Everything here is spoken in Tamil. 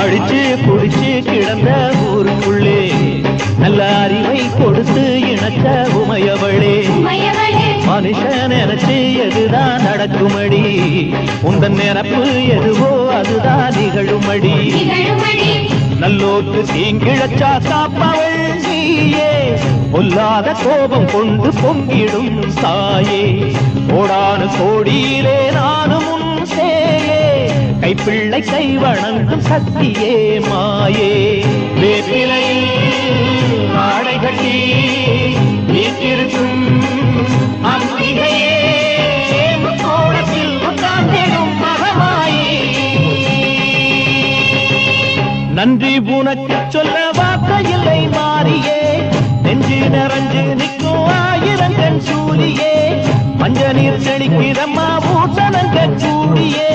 அடிச்சு குடிச்சு கிடந்த ஊருக்குள்ளே நல்ல அறிவை கொடுத்து இணைச்ச உமையவளே மனுஷன் நினைச்சு எதுதான் நடக்குமடி உந்தன் நினைப்பு எதுவோ அதுதான் நிகழுமடி நல்லோக்கு தீங்கிழச்சா காப்பவள் நீயே பொல்லாத கோபம் கொண்டு பொங்கிடும் சாயே கோடானு கோடியிலே நானும் உன் சேயே கைப்பிள்ளை கை வணங்கும் சக்தியே மாயே வேப்பிலையில் ஆடை கட்டி வீட்டிருக்கும் அம்பிகையே கோலத்தில் உட்கார்ந்திடும் மகமாயே நன்றி உனக்கு சொல்ல வார்த்தையில்லை மாறியே நெஞ்சு நிறைஞ்சு நிற்கும் ஆயிரங்கன் சூலியே மஞ்ச நீர் செழிக்கிறம்மா பூசணங்க கூடியே